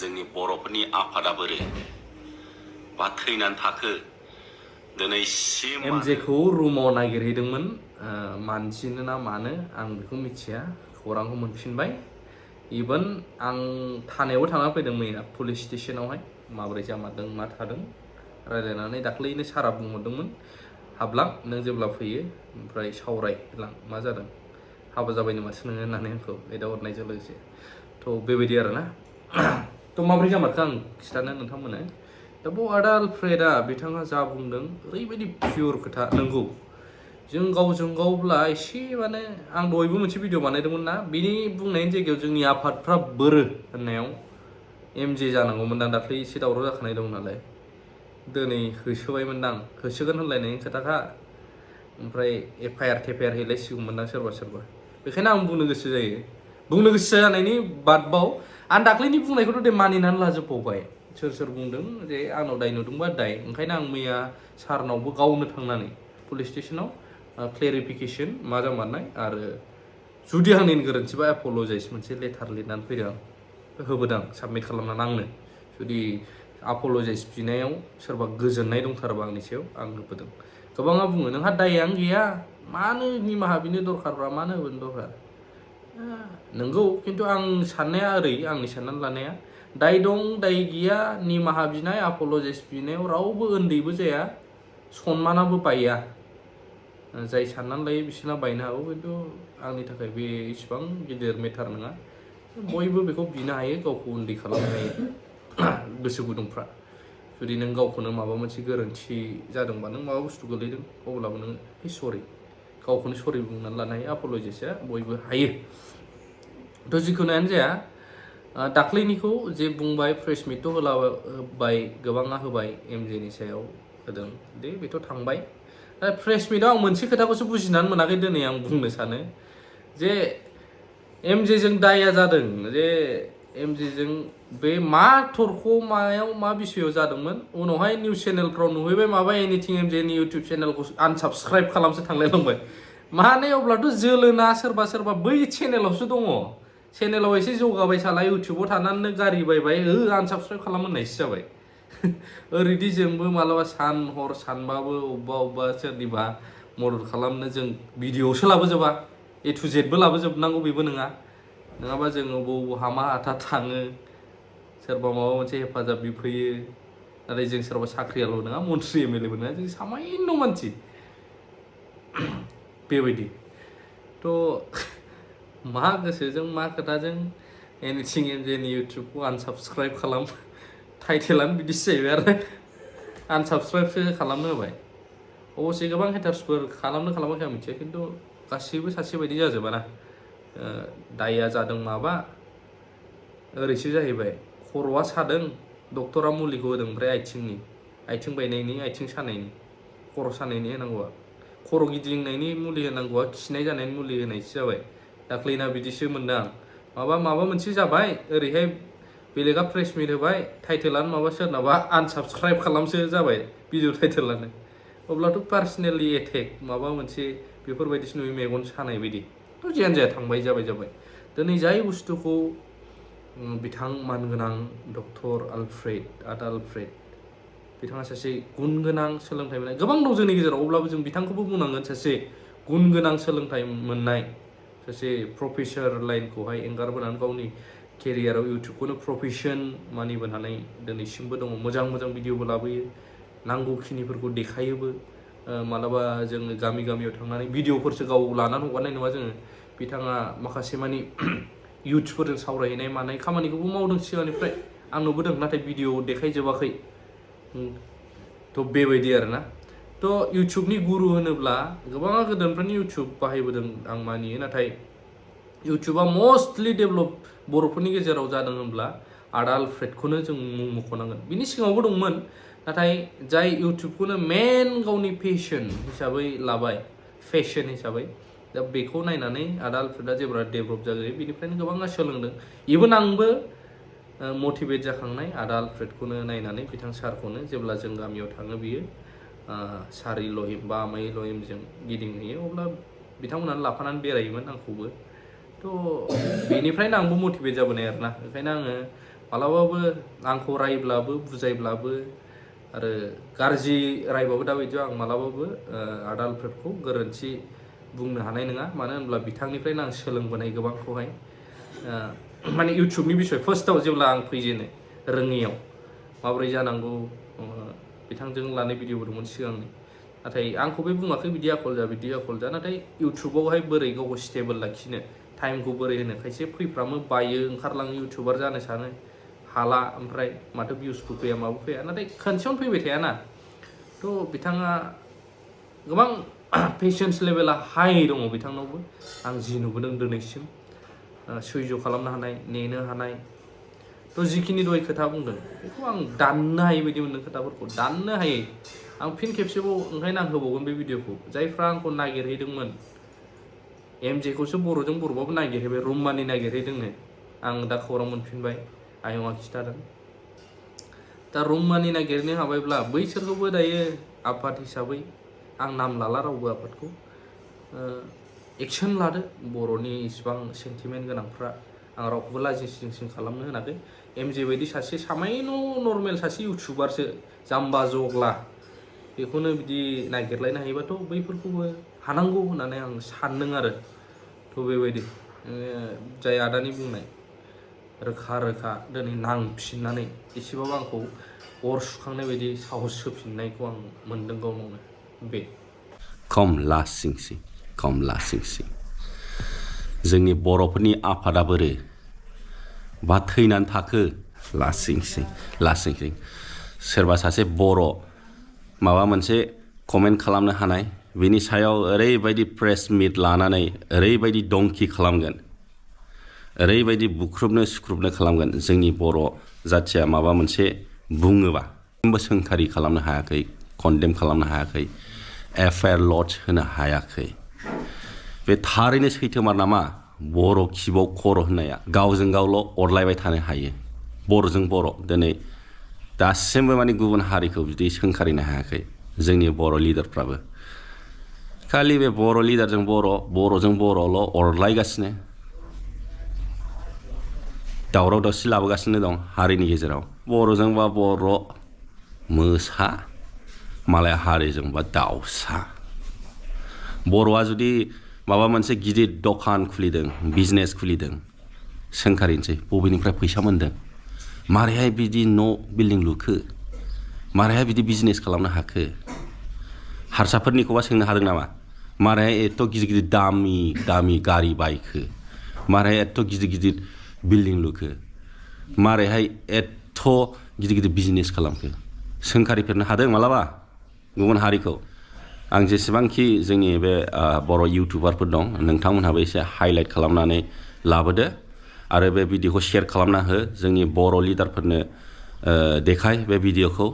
जोंनि बर'फोरनि आफादा बोरो बा थैनानै थाखो दिनैसिम एमजेखौ रुमाव नागिरहैदोंमोन मानसिनो ना मानो आं बेखौ मिथिया खौरांखौ मोनफिनबाय इभेन आं थानायावबो थांना फैदों मैया पुलिस स्टेशनावहाय माबोरै जामारदों मा थादों रायलायनानै दाख्लैनो सारा बुंहरदोंमोन हाबलां नों जेब्ला फैयो ओमफ्राय सावरायलां मा जादों हाबा जाबायनो माथो नोङो होननानै आंखौ एदावहरनायजों लोगोसे थ' बेबायदि आरोना थ' माबोरै जामारखो आं खिथानो नोंथांमोननो दा ब'आदा आलफ्रेडआ बिथाङा जा बुंदों ओरैबायदि पियर खोथा नंगौ जों गावजों गावब्ला एसे माने आं दहायबो मोनसे भिडिअ बानायदोंमोन ना बिनि बुंनायनि जायगायाव जोंनि आफादफ्रा बोरो होननायाव एमजे जानांगौमोन दां दाख्लै एसे दावराव जाखानाय दं नालाय दिनै होसोबायमोनदां होसोगोन होनलायनायनि खोथाखा ओमफ्राय एफआइआर थेफआइआर हैलायसिगौमोनदां सोरबा सोरबा बेखायनो आं बुंनो गोसो जायो बुंनो गोसो जानायनि बादबाव आं दाख्लैनि बुंनायखौथ' दे मानिनानै लाजोबबावबाय सोर सोर बुंदों जे आंनाव दाय नुदोंबा दाय ओंखायनो आं मैया सारनावबो गावनो थांनानै पुलिस स्टेशनाव क्लेरिफिकेसन मा जामारनाय आरो जुदि आंनि गोरोन्थिबा एप'लजाइज मोनसे लेटार लिरनानै फैदों आं होबोदों साबमिट खालामनानै आंनो जुदि एप'लजाइज बिनायाव सोरबा गोजोननाय दंथारबा आंनि सायाव आं होबोदों गोबाङा बुङो नोंहा दायानो गैया मानो निमाहा बिनो दरखारब्रा मानो होबोनो दरखार नंगौ खिन्थु आं साननाया ओरै आंनि साननानै लानाया दाय दं दाय गैया निमाहा बिनाय एप'लजाइज बिनायाव रावबो उन्दैबो जाया सनमानाबो बाया जाय साननानै लायो बिसोरना बायनो हागौ खिन्थु आंनि थाखाय बे इसिबां गिदिर मेटार नङा बयबो बेखौ बिनो हायो गावखौ उन्दै खालामनो हायो गोसो गुदुंफ्रा जुदि नों गावखौनो माबा मोनसे गोरोन्थि जादोंबा नों माबा बुस्थु गोलैदों अब्लाबो नों हे सरि गावखौनो सरि बुंनानै लानो हायो एप'लजाइजआ बयबो हायो थ' जिखुनुआनो जाया दाख्लैनिखौ जे बुंबाय प्रेस मिटथ' होबाय गोबाङा होबाय एमजेनि सायाव होदों दे बेथ' थांबाय दा प्रेस मिटआव आं मोनसे खोथाखौसो बुजिनानै मोनाखै दिनै आं बुंनो सानो जे एमजेजों दाया जादों जे एमजेजों बे मा थरख मायाव मा बिसयआव जादोंमोन उनावहाय निउस चेनेलफ्राव नुहैबाय माबा एनिथिं एमजेनि इउटुब चेनेलखौ आनसाबस्क्राइब खालामसो थांलायलांबाय माने अब्लाथ' जोलोना सोरबा सोरबा बै चेनेलावसो दङ चेनेलाव एसे जौगाबाय साला इउटुबाव थानानैनो गारि बायबाय आनसाबस्क्राइब खालाम होननायसो जाबाय ओरैदि जोंबो मालाबा सान हर सानबाबो अबेबा सोरनिबा मदद खालामनो जों भिडिअ'सो लाबोजोबा ए टु जेडबो लाबोजोबनांगौ बेबो नङाबा जों बबाव हामा हाथा थाङो सोरबा माबा मोनसे हेफाजाब बिफैयो नाथाय जों सोरबा साख्रियाल' नङा मन्थ्रि एमएलएबो नङा जों सामान्य मानसि बेबायदि थ' मा गोसोजों मा खोथाजों एनिथिं एमजेनि इउटुबखौ आनसाबस्क्राइब खालाम टाइटेलानो बिदिसो जाहैबाय आरो आनसाबस्क्राइबसो खालामनो होबाय अबसे गोबां हेटार्सफोर खालामनो खालामाखै आं मिथिया खिन्थु गासैबो सासे बायदि जाजोबा ना दाया जादों माबा ओरैसो जाहैबाय खर'आ सादों डक्टरा मुलिखौ होदों ओमफ्राय आथिं बायनायनि आथिं सानायनि खर' सानायनि होनांगौआ खर' गिदिंनायनि मुलि होनांगौआ खिनाय जानायनि मुलि होनायसो जाबाय दाख्लैना बिदिसो मोनदां माबा मोनसे जाबाय ओरैहाय बेलेगा प्रेस मिट होबाय टाइटेलानो माबा सोरनाबा आनसाबस्क्राइब खालामसो जाबाय भिडिअ टाइटेलानो अब्लाथ' पार्सनेलि एटेक माबा मोनसे बेफोरबायदिसो नुयो मेगन सानाय बायदि थ' जियानो जाया थांबाय जाबाय दिनै जाय बुस्थुखौ बिथां मानगोनां डक्टर आदा आलफ्रेड बिथाङा सासे गुन गोनां सोलोंथाइ मोननाय गोबां दं जोंनि गेजेराव अब्लाबो जों बिथांखौबो बुंनांगोन सासे गुन गोनां सोलोंथाइ मोननाय सासे प्रफेसर लाइनखौहाय एंगारबोनानै गावनि केरियाराव इउटुबखौनो प्रफेसन मानिबोनानै दिनैसिमबो दङ मोजां भिडिअबो लाबोयो नांगौखिनिफोरखौ देखायोबो मालाबा जोङो गामियाव थांनानै भिडिअफोरसो गाव लानानै हगारनाय नङा जोङो बिथाङा माखासे मानि इउथ्सफोरजों सावरायहैनाय मानाय खामानिखौबो मावदों सिगांनिफ्राय आं नुबोदों नाथाय भिडिअ देखायजोबाखै थ' बेबायदि आरोना थ' इउटुबनि गुरु होनोब्ला गोबाङा गोदोनिफ्रायनो इउटुब बाहायबोदों आं मानियो नाथाय इउटुबा मस्टलि डेभेलप बर'फोरनि गेजेराव जादों होनब्ला आदा आलफ्रेडखौनो जों मुं मख'नांगोन बिनि सिगाङावबो दंमोन नाथाय जाय इउटुबखौनो मेन गावनि फेशन हिसाबै लाबाय फेशन हिसाबै दा बेखौ नायनानै आदा आलफ्रेडआ जेब्ला डेभेलप जायो बेनिफ्रायनो गोबाङा सोलोंदों इभेन आंबो मटिभेट जाखांनाय आदा आलफ्रेडखौनो नायनानै बिथां सारखौनो जेब्ला जों गामियाव थाङो बियो सारि लहिम बा आमाइ लहिमजों गिदिंहैयो अब्ला बिथांमोनानो लाफानानै बेरायोमोन आंखौबो थ' बेनिफ्रायनो आंबो मटिभेट जाबोनाय आरोना ओंखायनो आङो मालाबाबो आंखौ रायब्लाबो बुजायब्लाबो आरो गाज्रि रायबाबो दाबायदियाव आं मालाबाबो आदा आलफ्रेडखौ गोरोन्थि बुंनो हानाय नङा मानो होनब्ला बिथांनिफ्रायनो आं सोलोंबोनाय गोबांखौहाय माने इउटुबनि बिसय फार्स्टआव जेब्ला आं फैजेनो रोङियाव माबोरै जानांगौ बिथांजों लानाय भिडिअ दंमोन सिगांनि नाथाय आंखौ बे बुङाखै बिदि आखल जा नाथाय इउटुबावहाय बोरै गावखौ स्टेबल लाखिनो टाइमखौ बोरै होनो खायसे फैफ्रामो बायो ओंखारलाङो इउटुबार जानो सानो हाला ओमफ्राय माथो भिउसबो फैया माबो फैया नाथाय खनसेयावनो फैबाय थायाना थ' बिथाङा गोबां पेशेन्स लेभेला हाई दङ बिथांनावबो आं जि नुबोदों दिनैसिम सैज' खालामनो हानाय नेनो हानाय थ' जिखिनि दहाय खोथा बुंदों बेखौ आं दाननो हायै बायदि मोनदों खोथाफोरखौ दाननो हायै आं फिन खेबसेबाव ओंखायनो आं होबावगोन बे भिडिअखौ जायफ्रा आंखौ नागिरहैदोंमोन एमजेखौसो बर'जों बर'बाबो नागिरहैबाय रुम्मानि नागिरहैदोंनो आं दा खौरां मोनफिनबाय आयंआ खिथादों दा रुम्मानि नागिरनो हाबायब्ला बैसोरखौबो दायो आफाद हिसाबै आं नाम लाला रावबो आफादखौ एक्सन लादो बर'नि इसिबां सेन्टिमेन्ट गोनांफ्रा आं रावखौबो लाजिं खालामनो होनाखै एमजे बायदि सासे सामायन' नर्मेल सासे इउटुबारसो जाम्बा जग्ला बेखौनो बिदि नागिरलायनो हायोबाथ' बैफोरखौबो हानांगौ होननानै आं सानदों आरो थ' बेबायदि जाय आदानि बुंनाय रोखा रोखा दिनै नांफिननानै एसेबाबो आंखौ अर सुखांनाय बायदि साहस होफिननायखौ आं मोनदों गावनावनो बे खम लासिंसिं जोंनि बर'फोरनि आफादा बोरो बा थैनानै थाखो लासिंसिं सोरबा सासे बर' माबा मोनसे कमेन्ट खालामनो हानाय बिनि सायाव ओरैबायदि प्रेस मिट लानानै ओरैबायदि दंखि खालामगोन ओरैबायदि बुख्रुबनो सुख्रुबनो खालामगोन जोंनि बर' जाथिया माबा मोनसे बुङोबा सोंखारि खालामनो हायाखै कन्डेम खालामनो हायाखै एफआइआर लड्ज होनो हायाखै बे थारैनो सैथोमार नामा बर' खिबाव खर' होननाया गावजों गावल' अरलायबाय थानो हायो बर'जों बर' दिनै दासिमबो माने गुबुन हारिखौ बिदि सोंखारिनो हायाखै जोंनि बर' लिडारफ्राबो खालि बे बर' लिडारजों बर'जों बर'ल' अरलायगासिनो दावराव दावसि लाबोगासिनो दं हारिनि गेजेराव बर'जोंबा बर' मोसा मालाय हारिजोंबा दाउसा बर'आ जुदि माबा मोनसे गिदिर दखान खुलिदों बिजनेस खुलिदों सोंखारिनोसै बबेनिफ्राय फैसा मोन्दों मारैहाय बिदि न' बिल्डिं लुखो मारैहाय बिदि बिजनेस खालामनो हाखो हारसाफोरनिखौबा सोंनो हादों नामा मारैहाय एथ' गिदिर दामि गारि बायखो मारैहाय एथ' गिदिर बिल्डिं लुखो मारैहाय एथ' गिदिर बिजनेस खालामखो सोंखारिफेरनो हादों मालाबा गुबुन हारिखौ आं जेसेबांखि जोंनि बे बर' इउटुबारफोर दं नोंथांमोनहाबो एसे हाइलाइट खालामनानै लाबोदो आरो बे भिडिअखौ शेयार खालामना हो जोंनि बर' लिडारफोरनो देखाय बे भिडिअखौ